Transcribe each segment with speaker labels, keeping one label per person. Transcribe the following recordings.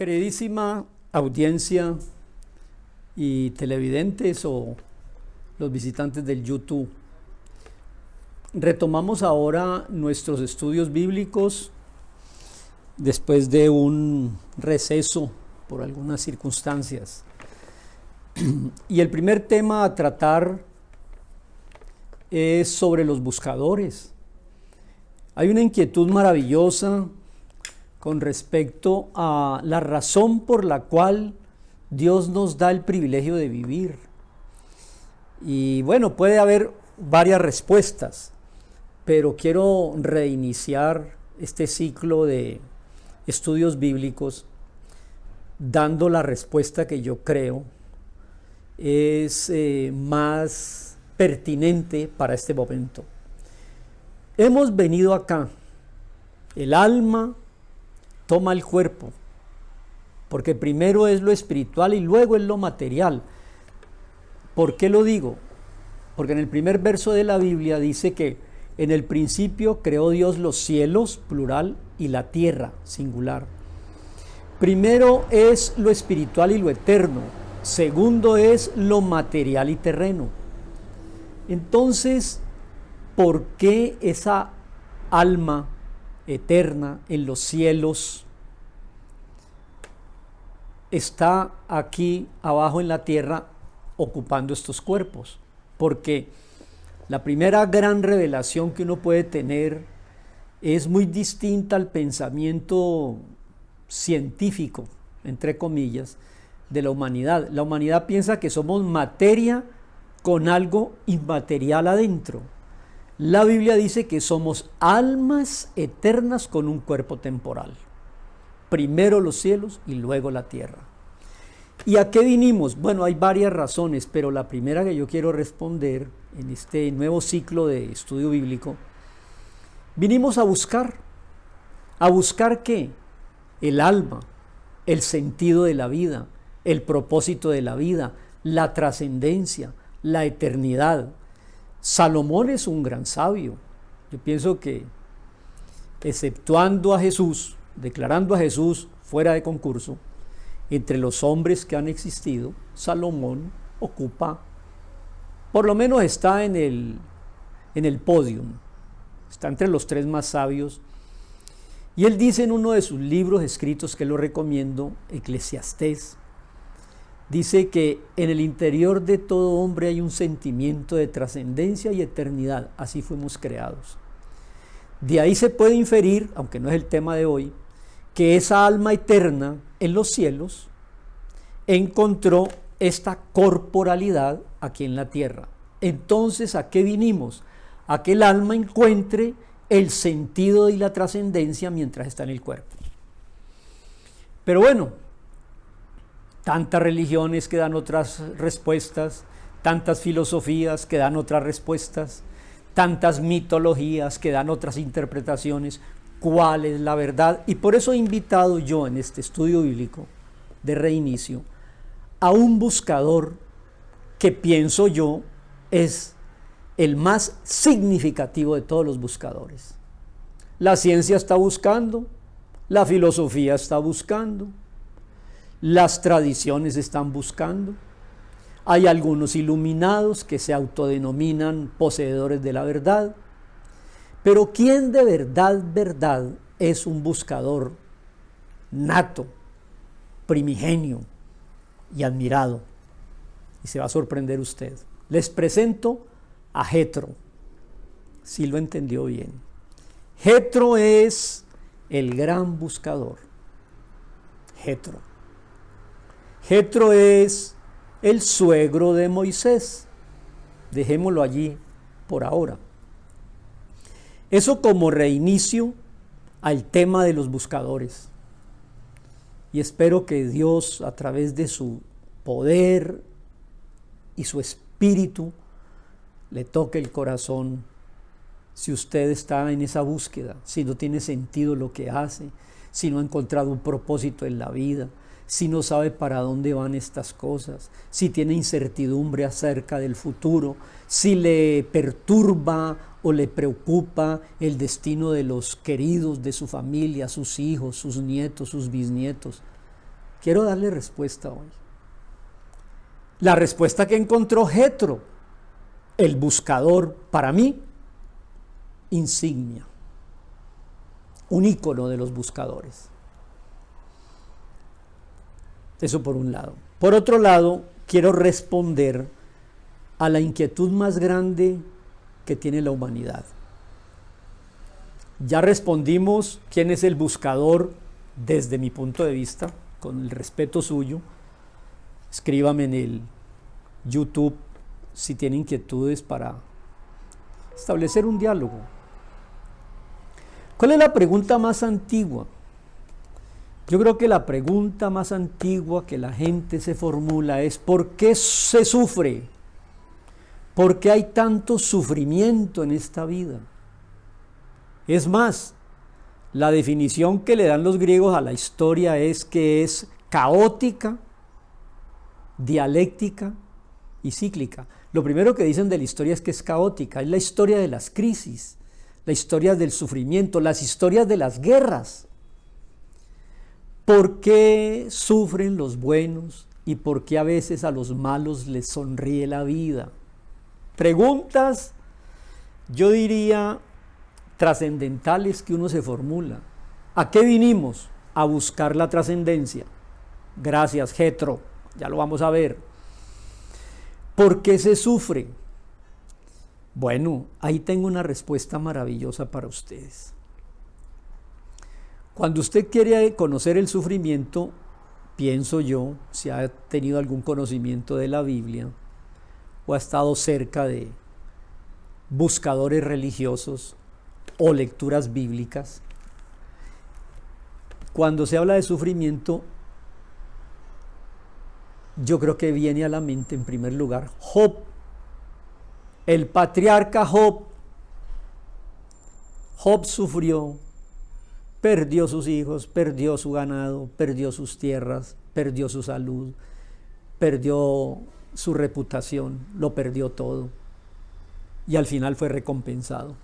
Speaker 1: Queridísima audiencia y televidentes o los visitantes del YouTube, retomamos ahora nuestros estudios bíblicos después de un receso por algunas circunstancias. Y el primer tema a tratar es sobre los buscadores. Hay una inquietud maravillosa con respecto a la razón por la cual Dios nos da el privilegio de vivir. Y bueno, puede haber varias respuestas, pero quiero reiniciar este ciclo de estudios bíblicos dando la respuesta que yo creo es más pertinente para este momento. Hemos venido acá, el alma toma el cuerpo, porque primero es lo espiritual y luego es lo material. ¿Por qué lo digo? Porque en el primer verso de la Biblia dice que en el principio creó Dios los cielos, plural, y la tierra, singular. Primero es lo espiritual y lo eterno. Segundo es lo material y terreno. Entonces, ¿por qué esa alma eterna en los cielos está aquí abajo en la tierra ocupando estos cuerpos? Porque la primera gran revelación que uno puede tener es muy distinta al pensamiento científico, entre comillas, de la humanidad. La humanidad piensa que somos materia con algo inmaterial adentro. La Biblia dice que somos almas eternas con un cuerpo temporal. Primero los cielos y luego la tierra. ¿Y a qué vinimos? Bueno, hay varias razones, pero la primera que yo quiero responder en este nuevo ciclo de estudio bíblico, vinimos a buscar. ¿A buscar qué? El alma, el sentido de la vida, el propósito de la vida, la trascendencia, la eternidad. Salomón es un gran sabio. Yo pienso que, exceptuando a Jesús, declarando a Jesús fuera de concurso, entre los hombres que han existido, Salomón ocupa, por lo menos está en el podium, está entre los tres más sabios. Y él dice en uno de sus libros escritos, que lo recomiendo, Eclesiastés, dice que en el interior de todo hombre hay un sentimiento de trascendencia y eternidad, así fuimos creados. De ahí se puede inferir, aunque no es el tema de hoy, que esa alma eterna en los cielos encontró esta corporalidad aquí en la tierra. Entonces, ¿a qué vinimos? A que el alma encuentre el sentido y la trascendencia mientras está en el cuerpo. Pero bueno, tantas religiones que dan otras respuestas, tantas filosofías que dan otras respuestas, tantas mitologías que dan otras interpretaciones. ¿Cuál es la verdad? Y por eso he invitado yo en este estudio bíblico de reinicio a un buscador que pienso yo es el más significativo de todos los buscadores. La ciencia está buscando, la filosofía está buscando, las tradiciones están buscando, hay algunos iluminados que se autodenominan poseedores de la verdad, pero ¿quién de verdad es un buscador nato, primigenio y admirado? Y se va a sorprender usted. Les presento a Jetro, si lo entendió bien. Jetro es el gran buscador. Jetro es el suegro de Moisés. Dejémoslo allí por ahora. Eso como reinicio al tema de los buscadores. Y espero que Dios, a través de su poder y su espíritu, le toque el corazón si usted está en esa búsqueda, si no tiene sentido lo que hace, si no ha encontrado un propósito en la vida, si no sabe para dónde van estas cosas, si tiene incertidumbre acerca del futuro, si le perturba o le preocupa el destino de los queridos de su familia, sus hijos, sus nietos, sus bisnietos. Quiero darle respuesta hoy. La respuesta que encontró Jetro, el buscador, para mí, insignia, un ícono de los buscadores. Eso por un lado. Por otro lado, quiero responder a la inquietud más grande que tiene la humanidad. Ya respondimos quién es el buscador desde mi punto de vista, con el respeto suyo. Escríbame en el YouTube si tiene inquietudes para establecer un diálogo. ¿Cuál es la pregunta más antigua? Yo creo que la pregunta más antigua que la gente se formula es: ¿por qué se sufre? ¿Por qué hay tanto sufrimiento en esta vida? Es más, la definición que le dan los griegos a la historia es que es caótica, dialéctica y cíclica. Lo primero que dicen de la historia es que es caótica, es la historia de las crisis, la historia del sufrimiento, las historias de las guerras. ¿Por qué sufren los buenos y por qué a veces a los malos les sonríe la vida? Preguntas, yo diría, trascendentales que uno se formula. ¿A qué vinimos? A buscar la trascendencia. Gracias, Jetro, ya lo vamos a ver. ¿Por qué se sufre? Bueno, ahí tengo una respuesta maravillosa para ustedes. Cuando usted quiere conocer el sufrimiento, pienso yo, si ha tenido algún conocimiento de la Biblia o ha estado cerca de buscadores religiosos o lecturas bíblicas, cuando se habla de sufrimiento, yo creo que viene a la mente en primer lugar Job, el patriarca Job. Job sufrió, perdió sus hijos, perdió su ganado, perdió sus tierras, perdió su salud, perdió su reputación, lo perdió todo y al final fue recompensado.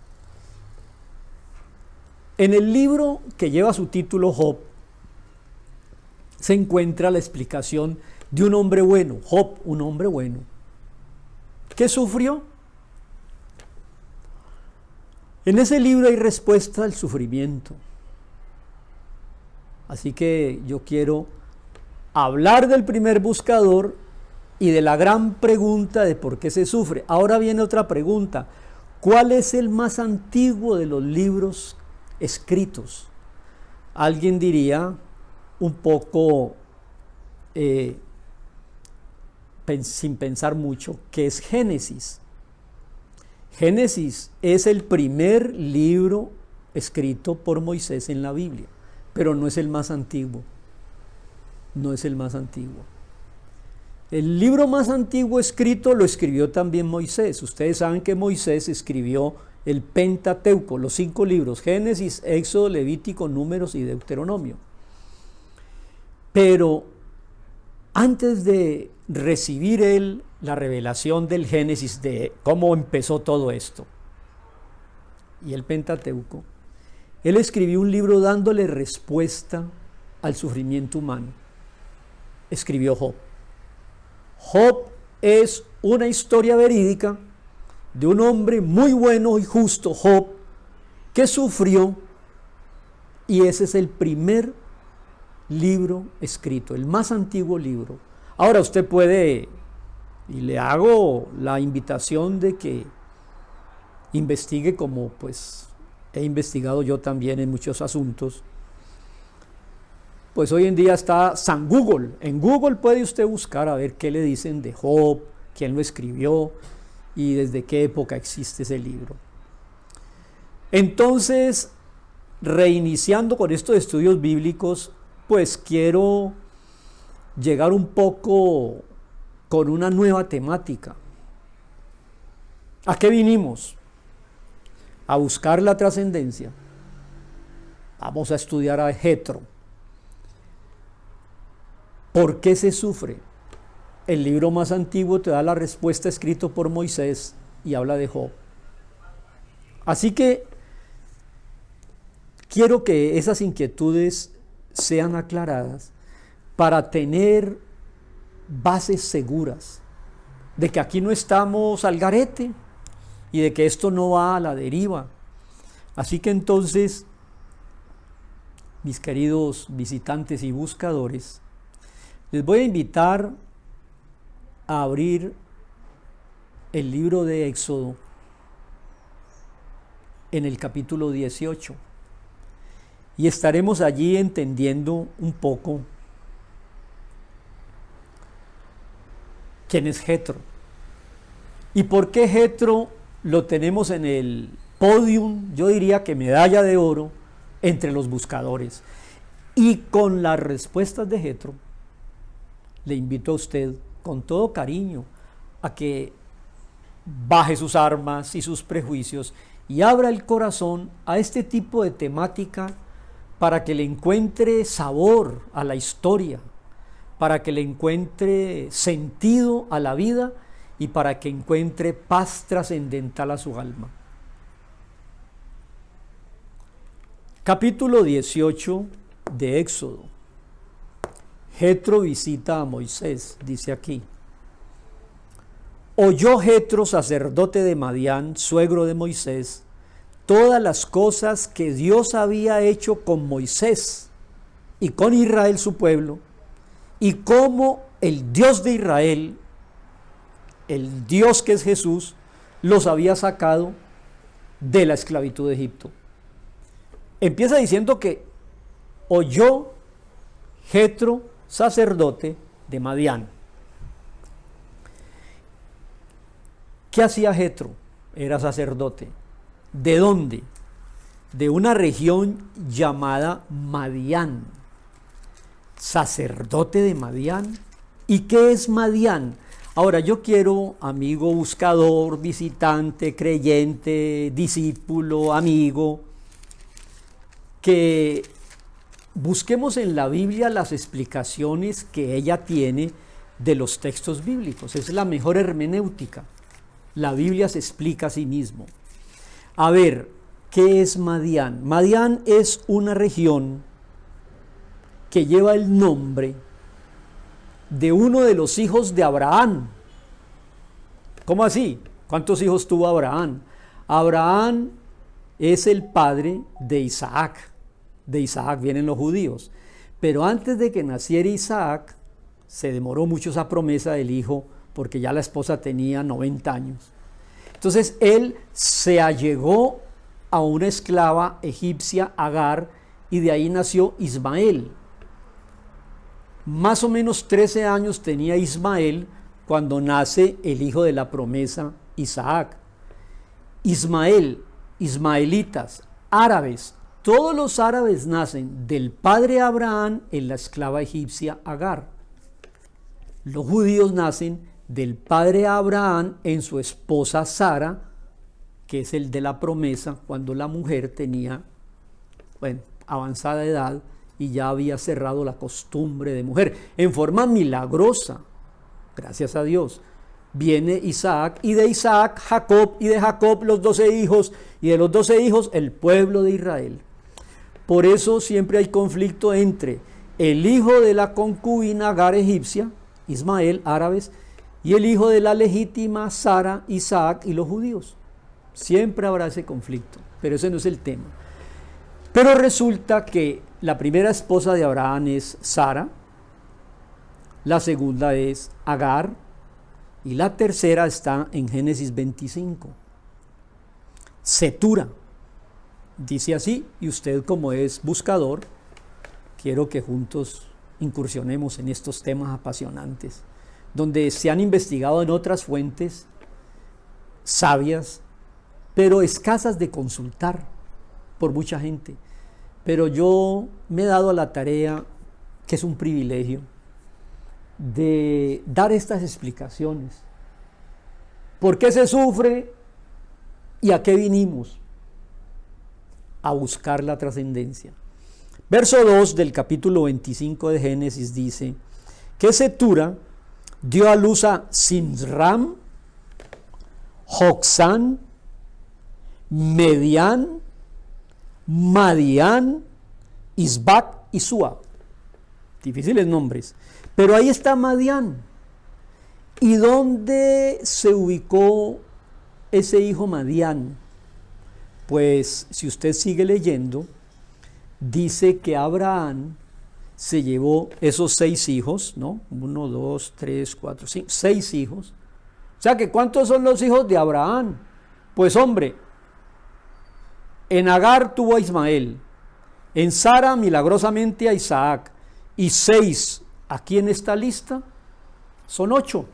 Speaker 1: En el libro que lleva su título Job se encuentra la explicación de un hombre bueno, Job, un hombre bueno. ¿Qué sufrió? En ese libro hay respuesta al sufrimiento. Así que yo quiero hablar del primer buscador y de la gran pregunta de por qué se sufre. Ahora viene otra pregunta: ¿cuál es el más antiguo de los libros escritos? Alguien diría, un poco sin pensar mucho, que es Génesis. Génesis es el primer libro escrito por Moisés en la Biblia, pero no es el más antiguo. No es el más antiguo. El libro más antiguo escrito lo escribió también Moisés. Ustedes saben que Moisés escribió el Pentateuco, los 5 libros: Génesis, Éxodo, Levítico, Números y Deuteronomio. Pero antes de recibir él la revelación del Génesis, de cómo empezó todo esto, y el Pentateuco, él escribió un libro dándole respuesta al sufrimiento humano. Escribió Job. Job es una historia verídica de un hombre muy bueno y justo, Job, que sufrió, y ese es el primer libro escrito, el más antiguo libro. Ahora usted puede, y le hago la invitación de que investigue, como pues he investigado yo también en muchos asuntos. Pues hoy en día está San Google. En Google puede usted buscar a ver qué le dicen de Job, quién lo escribió y desde qué época existe ese libro. Entonces, reiniciando con estos estudios bíblicos, pues quiero llegar un poco con una nueva temática. ¿A qué vinimos? A buscar la trascendencia. Vamos a estudiar a Jetro. ¿Por qué se sufre? El libro más antiguo te da la respuesta, escrito por Moisés, y habla de Job. Así que quiero que esas inquietudes sean aclaradas, para tener bases seguras de que aquí no estamos al garete y de que esto no va a la deriva. Así que entonces, mis queridos visitantes y buscadores, les voy a invitar a abrir el libro de Éxodo en el capítulo 18 y estaremos allí entendiendo un poco quién es Jetro y por qué Jetro lo tenemos en el podium, yo diría que medalla de oro entre los buscadores. Y con las respuestas de Jetro le invito a usted con todo cariño a que baje sus armas y sus prejuicios y abra el corazón a este tipo de temática para que le encuentre sabor a la historia, para que le encuentre sentido a la vida y para que encuentre paz trascendental a su alma. Capítulo 18 de Éxodo. Jetro visita a Moisés, dice aquí. Oyó Jetro, sacerdote de Madián, suegro de Moisés, todas las cosas que Dios había hecho con Moisés y con Israel su pueblo, y cómo el Dios de Israel, el Dios que es Jesús, los había sacado de la esclavitud de Egipto. Empieza diciendo que oyó Jetro, sacerdote de Madián. ¿Qué hacía Jetro? Era sacerdote. ¿De dónde? De una región llamada Madián. Sacerdote de Madián. ¿Y qué es Madián? Ahora yo quiero, amigo buscador, visitante, creyente, discípulo, amigo, que busquemos en la Biblia las explicaciones que ella tiene de los textos bíblicos. Es la mejor hermenéutica. La Biblia se explica a sí mismo. A ver, ¿qué es Madián? Madián es una región que lleva el nombre de uno de los hijos de Abraham. ¿Cómo así? ¿Cuántos hijos tuvo Abraham? Abraham es el padre de Isaac. De Isaac vienen los judíos. Pero antes de que naciera Isaac, se demoró mucho esa promesa del hijo, porque ya la esposa tenía 90 años. Entonces él se allegó a una esclava egipcia, Agar, y de ahí nació Ismael. Más o menos 13 años tenía Ismael cuando nace el hijo de la promesa, Isaac. Ismael, ismaelitas, árabes, todos los árabes nacen del padre Abraham en la esclava egipcia Agar. Los judíos nacen del padre Abraham en su esposa Sara, que es el de la promesa, cuando la mujer tenía, avanzada edad y ya había cerrado la costumbre de mujer. En forma milagrosa, gracias a Dios, viene Isaac, y de Isaac Jacob, y de Jacob los 12 hijos, y de los 12 hijos el pueblo de Israel. Por eso siempre hay conflicto entre el hijo de la concubina Agar egipcia, Ismael, árabes, y el hijo de la legítima Sara, Isaac, y los judíos. Siempre habrá ese conflicto, pero ese no es el tema. Pero resulta que la primera esposa de Abraham es Sara, la segunda es Agar, y la tercera está en Génesis 25. Cetura, dice así, y usted, como es buscador, quiero que juntos incursionemos en estos temas apasionantes, donde se han investigado en otras fuentes sabias, pero escasas de consultar por mucha gente. Pero yo me he dado a la tarea, que es un privilegio, de dar estas explicaciones. ¿Por qué se sufre y a qué vinimos? A buscar la trascendencia. Verso 2 del capítulo 25 de Génesis dice que Cetura dio a luz a Simram, Joksán, Medián, Madián, Isbac y Súa. difíciles nombres. Pero ahí está Madián. ¿Y dónde se ubicó ese hijo Madián? Pues si usted sigue leyendo, dice que Abraham se llevó esos 6 hijos, ¿no? 1, 2, 3, 4, 5, 6 hijos. O sea que ¿cuántos son los hijos de Abraham? Pues hombre, en Agar tuvo a Ismael, en Sara milagrosamente a Isaac, y 6 aquí en esta lista son 8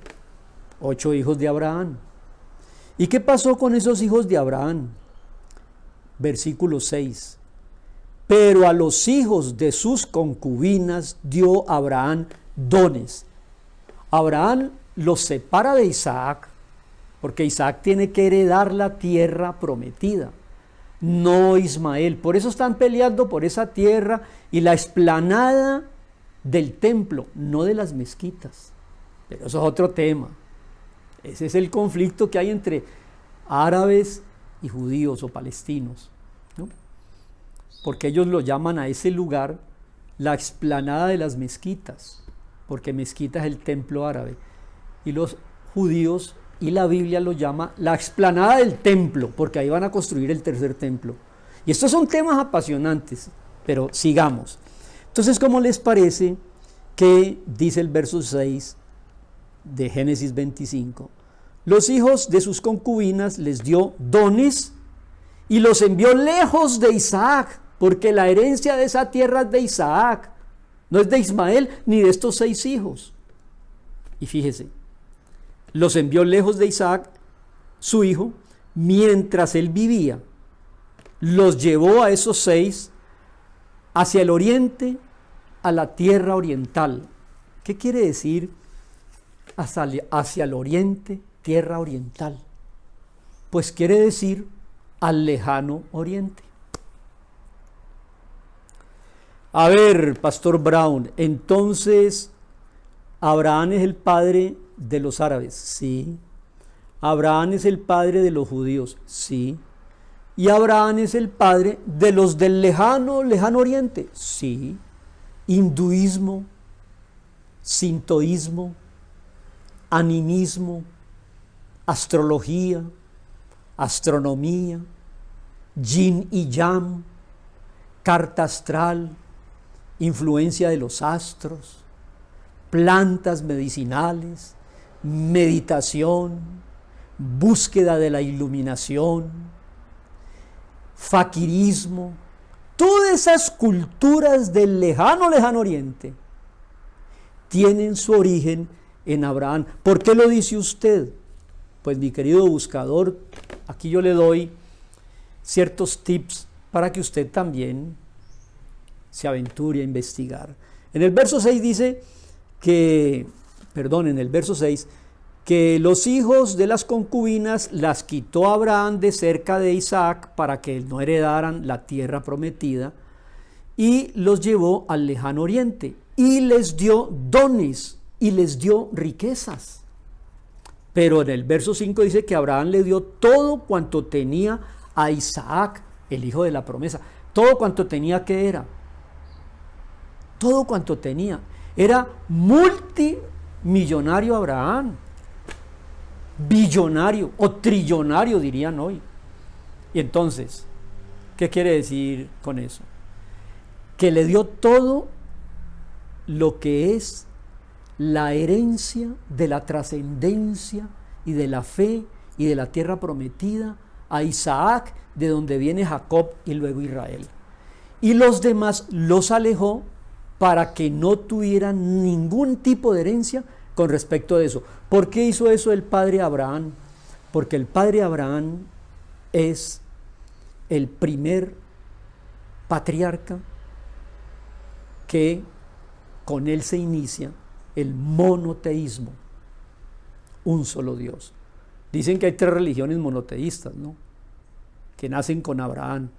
Speaker 1: hijos de Abraham. ¿Y qué pasó con esos hijos de Abraham? Versículo 6. Pero a los hijos de sus concubinas dio Abraham dones. Abraham los separa de Isaac, porque Isaac tiene que heredar la tierra prometida, no Ismael. Por eso están peleando por esa tierra y la explanada del templo, no de las mezquitas. Pero eso es otro tema. Ese es el conflicto que hay entre árabes y judíos o palestinos, ¿no? Porque ellos lo llaman a ese lugar la explanada de las mezquitas, porque mezquita es el templo árabe, y los judíos y la Biblia lo llama la explanada del templo, porque ahí van a construir el tercer templo. Y estos son temas apasionantes, pero sigamos. Entonces, ¿cómo les parece que dice el verso 6 de Génesis 25? Los hijos de sus concubinas les dio dones y los envió lejos de Isaac, porque la herencia de esa tierra es de Isaac, no es de Ismael ni de estos 6 hijos. Y fíjese, los envió lejos de Isaac, su hijo, mientras él vivía. Los llevó a esos 6 hacia el oriente, a la tierra oriental. ¿Qué quiere decir hacia el oriente, tierra oriental? Pues quiere decir al lejano oriente. A ver, Pastor Brown, entonces Abraham es el padre de los árabes, sí. Abraham es el padre de los judíos, sí. Y Abraham es el padre de los del lejano oriente, sí. Hinduismo, sintoísmo, animismo, astrología, astronomía, yin y yang, carta astral, influencia de los astros, plantas medicinales, meditación, búsqueda de la iluminación, faquirismo, todas esas culturas del lejano oriente tienen su origen en Abraham. ¿Por qué lo dice usted? Pues mi querido buscador, aquí yo le doy ciertos tips para que usted también se aventure a investigar. En el verso 6 dice en el verso 6, que los hijos de las concubinas las quitó Abraham de cerca de Isaac para que no heredaran la tierra prometida, y los llevó al lejano oriente y les dio dones y les dio riquezas. Pero en el verso 5 dice que Abraham le dio todo cuanto tenía a Isaac, el hijo de la promesa. Todo cuanto tenía, ¿qué era? Todo cuanto tenía. Era multimillonario Abraham, billonario o trillonario dirían hoy. Y entonces, ¿qué quiere decir con eso? Que le dio todo lo que es la herencia de la trascendencia y de la fe y de la tierra prometida a Isaac, de donde viene Jacob y luego Israel. Y los demás los alejó para que no tuvieran ningún tipo de herencia con respecto a eso. ¿Por qué hizo eso el padre Abraham? Porque el padre Abraham es el primer patriarca que con él se inicia el monoteísmo, un solo Dios. Dicen que hay 3 religiones monoteístas, ¿no?, que nacen con Abraham: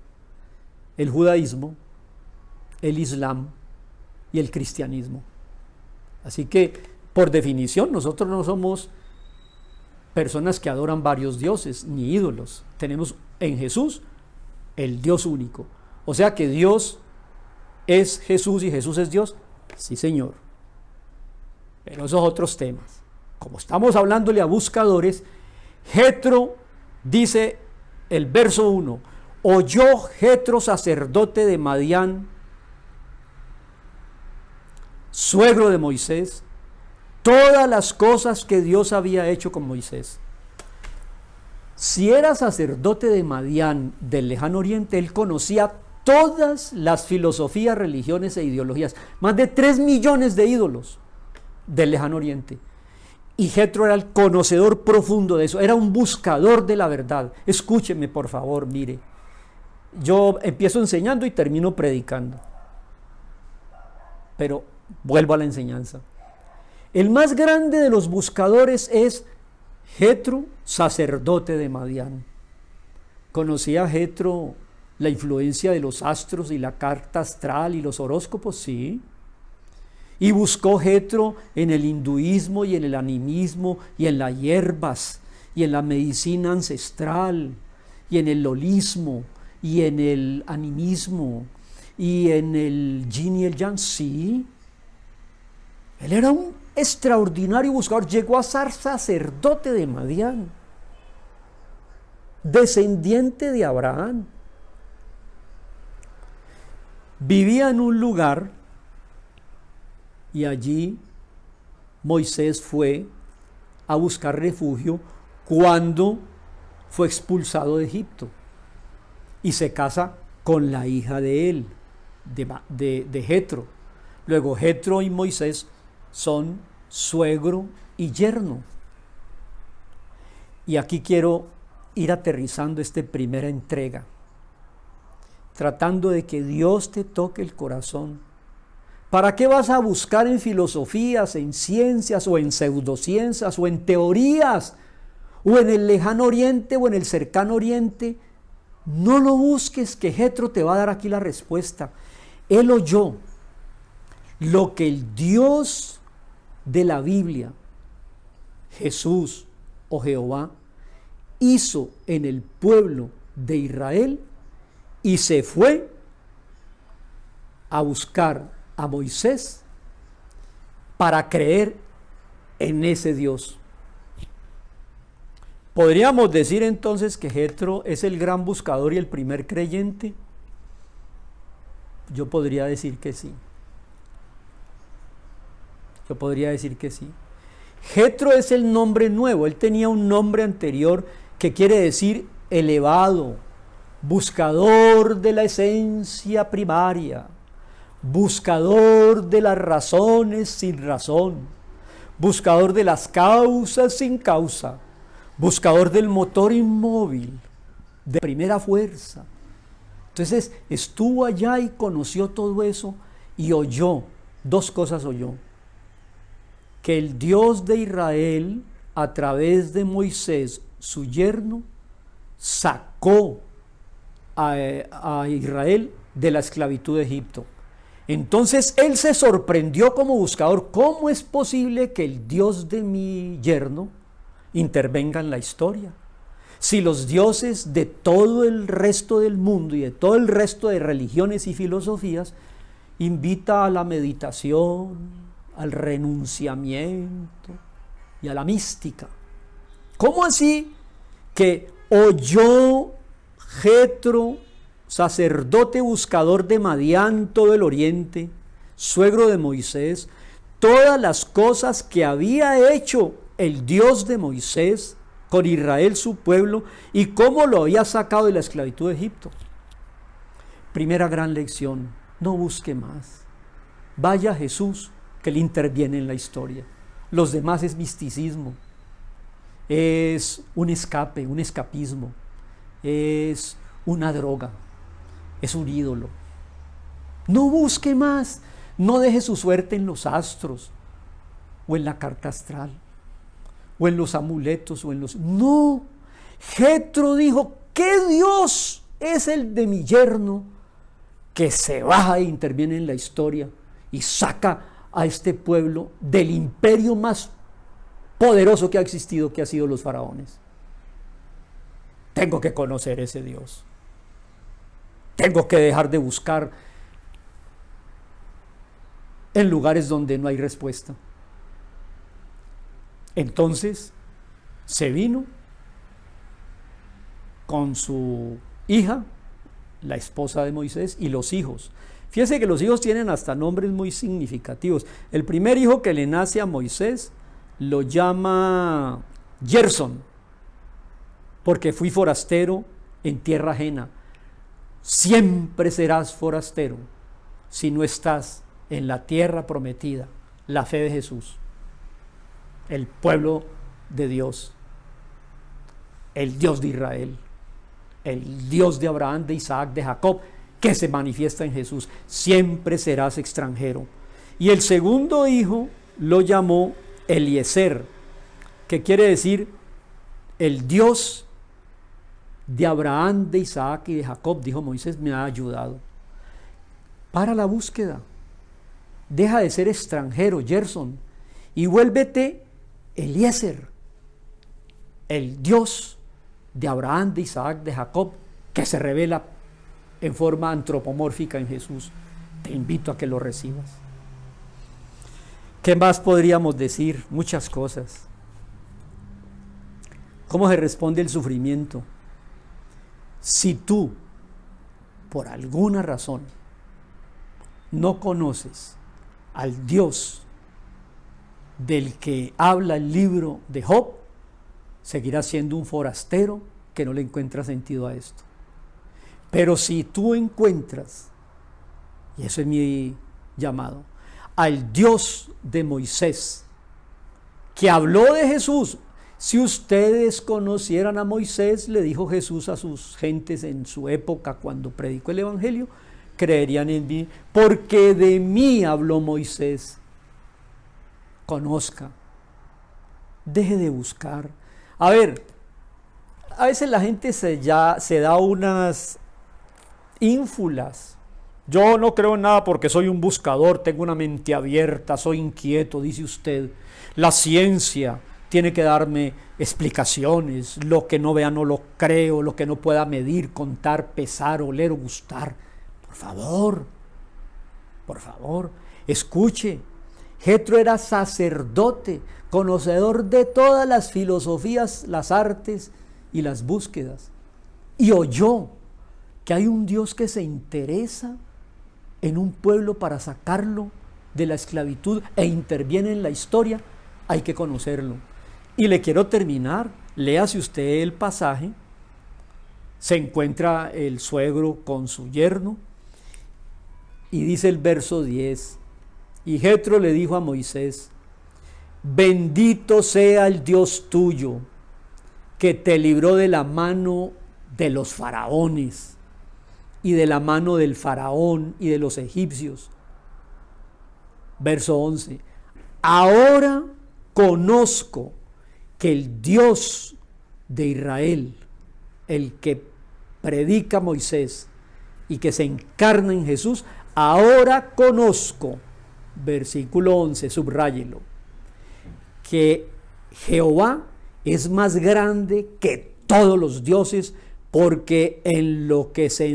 Speaker 1: el judaísmo, el islam y el cristianismo. Así que, por definición, nosotros no somos personas que adoran varios dioses ni ídolos. Tenemos en Jesús el Dios único. O sea que Dios es Jesús y Jesús es Dios. Sí, señor. Pero esos otros temas. Como estamos hablándole a buscadores, Jetro, dice el verso 1, oyó Jetro, sacerdote de Madián, suegro de Moisés, todas las cosas que Dios había hecho con Moisés. Si era sacerdote de Madián del lejano oriente, él conocía todas las filosofías, religiones e ideologías, más de 3 millones de ídolos del lejano oriente. Y Jetro era el conocedor profundo de eso, era un buscador de la verdad. Escúcheme, por favor, mire. Yo empiezo enseñando y termino predicando. Pero vuelvo a la enseñanza. El más grande de los buscadores es Jetro, sacerdote de Madián. ¿Conocía Jetro la influencia de los astros y la carta astral y los horóscopos? Sí. Y buscó Jetro en el hinduismo y en el animismo y en las hierbas y en la medicina ancestral y en el holismo y en el animismo y en el yin y el yang. Sí. Él era un extraordinario buscador, llegó a ser sacerdote de Madián, descendiente de Abraham. Vivía en un lugar y allí Moisés fue a buscar refugio cuando fue expulsado de Egipto y se casa con la hija de él, de Jetro. Luego Jetro y Moisés son suegro y yerno. Y aquí quiero ir aterrizando esta primera entrega, tratando de que Dios te toque el corazón. ¿Para qué vas a buscar en filosofías, en ciencias o en pseudociencias o en teorías o en el lejano oriente o en el cercano oriente? No lo busques, que Jetro te va a dar aquí la respuesta. Él oyó lo que el Dios de la Biblia, Jesús o Jehová, hizo en el pueblo de Israel y se fue a buscar a Moisés para creer en ese Dios. ¿Podríamos decir entonces que Jetro es el gran buscador y el primer creyente? Yo podría decir que sí. Yo podría decir que sí. Jetro es el nombre nuevo. Él tenía un nombre anterior que quiere decir elevado, buscador de la esencia primaria, buscador de las razones sin razón, buscador de las causas sin causa, buscador del motor inmóvil, de primera fuerza. Entonces estuvo allá y conoció todo eso y oyó, 2 cosas oyó: que el Dios de Israel, a través de Moisés, su yerno, sacó a Israel de la esclavitud de Egipto. Entonces él se sorprendió como buscador: ¿cómo es posible que el Dios de mi yerno intervenga en la historia? Si los dioses de todo el resto del mundo y de todo el resto de religiones y filosofías invita a la meditación, al renunciamiento y a la mística. ¿Cómo así que oyó Jetro, sacerdote buscador de Madián, todo el oriente, suegro de Moisés, todas las cosas que había hecho el Dios de Moisés con Israel, su pueblo, y cómo lo había sacado de la esclavitud de Egipto? Primera gran lección: no busque más. Vaya a Jesús, que él interviene en la historia. Los demás es misticismo, es un escape, un escapismo, es una droga, es un ídolo. No busque más, no deje su suerte en los astros, o en la carta astral, o en los amuletos, o en los... No, Jetro dijo: ¿qué Dios es el de mi yerno que se baja e interviene en la historia y saca a este pueblo del imperio más poderoso que ha existido, que ha sido los faraones? Tengo que conocer ese Dios. Tengo que dejar de buscar en lugares donde no hay respuesta. Entonces se vino con su hija, la esposa de Moisés, y los hijos. Fíjese que los hijos tienen hasta nombres muy significativos. El primer hijo que le nace a Moisés lo llama Gerson, porque fui forastero en tierra ajena. Siempre serás forastero si no estás en la tierra prometida, la fe de Jesús, el pueblo de Dios, el Dios de Israel, el Dios de Abraham, de Isaac, de Jacob, que se manifiesta en Jesús. Siempre serás extranjero. Y el segundo hijo lo llamó Eliezer, que quiere decir el Dios de Abraham, de Isaac y de Jacob. Dijo Moisés, me ha ayudado. Para la búsqueda. Deja de ser extranjero, Gerson, y vuélvete Eliezer, el Dios de Abraham, de Isaac, de Jacob, que se revela en forma antropomórfica en Jesús. Te invito a que lo recibas. ¿Qué más podríamos decir? Muchas cosas. ¿Cómo se responde el sufrimiento? Si tú, por alguna razón, no conoces al Dios del que habla el libro de Job, seguirás siendo un forastero que no le encuentra sentido a esto. Pero si tú encuentras, y eso es mi llamado, al Dios de Moisés, que habló de Jesús. Si ustedes conocieran a Moisés, le dijo Jesús a sus gentes en su época cuando predicó el Evangelio, creerían en mí, porque de mí habló Moisés. Conozca, deje de buscar. A ver, a veces la gente se da unas ínfulas. Yo no creo en nada porque soy un buscador, tengo una mente abierta, soy inquieto, dice usted. La ciencia tiene que darme explicaciones, lo que no vea no lo creo, lo que no pueda medir, contar, pesar, oler o gustar. Por favor, escuche. Jetro era sacerdote, conocedor de todas las filosofías, las artes y las búsquedas. Y oyó que hay un Dios que se interesa en un pueblo para sacarlo de la esclavitud e interviene en la historia. Hay que conocerlo. Y le quiero terminar, léase usted el pasaje. Se encuentra el suegro con su yerno y dice el verso 10, y Jetro le dijo a Moisés, bendito sea el Dios tuyo, que te libró de la mano de los faraones y de la mano del faraón y de los egipcios. Verso 11, ahora conozco que el Dios de Israel, el que predica Moisés y que se encarna en Jesús, ahora conozco, versículo 11, subráyelo, que Jehová es más grande que todos los dioses, porque en lo que se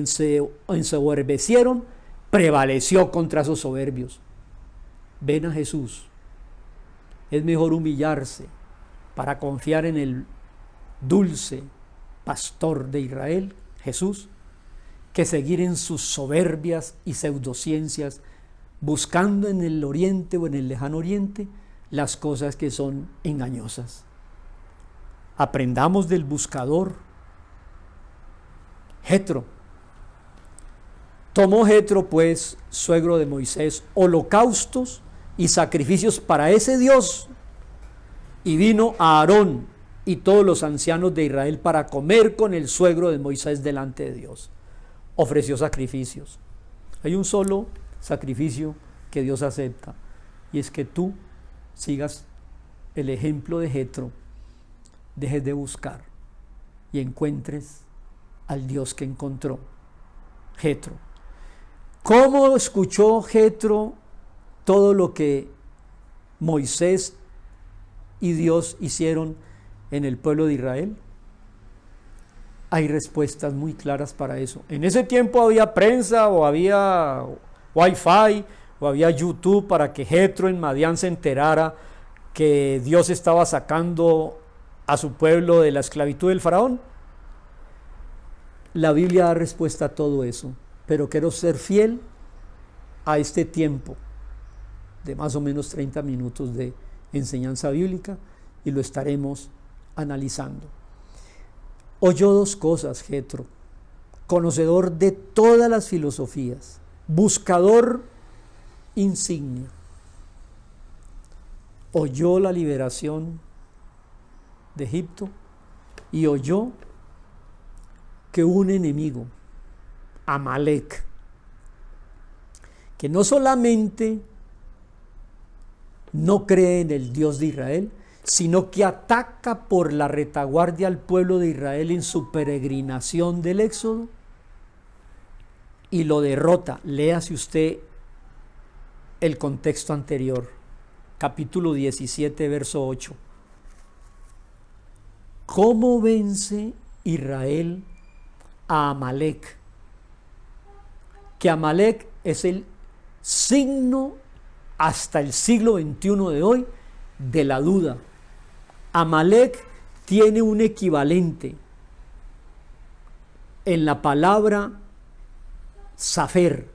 Speaker 1: ensoberbecieron, prevaleció contra sus soberbios. Ven a Jesús. Es mejor humillarse para confiar en el dulce pastor de Israel, Jesús, que seguir en sus soberbias y pseudociencias, buscando en el oriente o en el lejano oriente las cosas que son engañosas. Aprendamos del buscador. Jetro. Tomó Jetro, pues, suegro de Moisés, holocaustos y sacrificios para ese Dios, y vino a Aarón y todos los ancianos de Israel para comer con el suegro de Moisés delante de Dios. Ofreció sacrificios. Hay un solo sacrificio que Dios acepta, y es que tú sigas el ejemplo de Jetro, dejes de buscar y encuentres al Dios que encontró Jetro. ¿Cómo escuchó Jetro todo lo que Moisés y Dios hicieron en el pueblo de Israel? Hay respuestas muy claras para eso. En ese tiempo había prensa o había Wi-Fi o había YouTube para que Jetro en Madián se enterara que Dios estaba sacando a su pueblo de la esclavitud del faraón? La Biblia da respuesta a todo eso, pero quiero ser fiel a este tiempo de más o menos 30 minutos de enseñanza bíblica y lo estaremos analizando. Oyó dos cosas Jetro, conocedor de todas las filosofías, buscador insignia. Oyó la liberación de Egipto y oyó que un enemigo, Amalek, que no solamente no cree en el Dios de Israel, sino que ataca por la retaguardia al pueblo de Israel en su peregrinación del Éxodo y lo derrota. Léase usted el contexto anterior, capítulo 17, verso 8. ¿Cómo vence Israel a Amalek? Que Amalek es el signo hasta el siglo XXI de hoy de la duda. Amalek tiene un equivalente en la palabra Safer,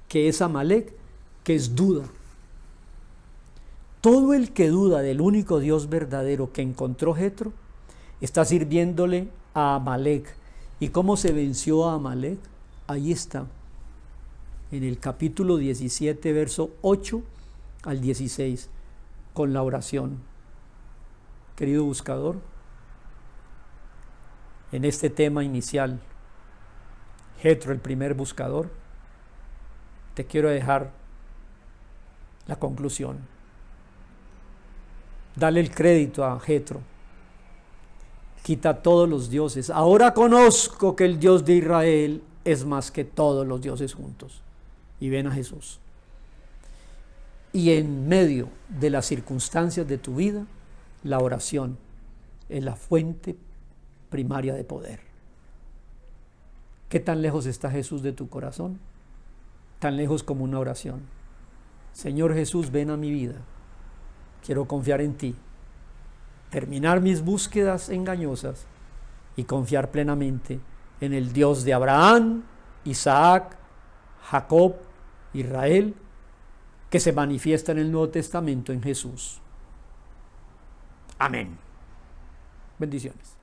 Speaker 1: que es Amalek, que es duda. Todo el que duda del único Dios verdadero que encontró Jetro está sirviéndole a Amalek. ¿Y cómo se venció a Amalek? Ahí está, en el capítulo 17, verso 8 al 16, con la oración. Querido buscador, en este tema inicial, Jetro, el primer buscador, te quiero dejar la conclusión. Dale el crédito a Jetro. Quita todos los dioses. Ahora conozco que el Dios de Israel es más que todos los dioses juntos. Y ven a Jesús. Y en medio de las circunstancias de tu vida, la oración es la fuente primaria de poder. ¿Qué tan lejos está Jesús de tu corazón? Tan lejos como una oración. Señor Jesús, ven a mi vida. Quiero confiar en ti. Terminar mis búsquedas engañosas y confiar plenamente en el Dios de Abraham, Isaac, Jacob, Israel, que se manifiesta en el Nuevo Testamento en Jesús. Amén. Bendiciones.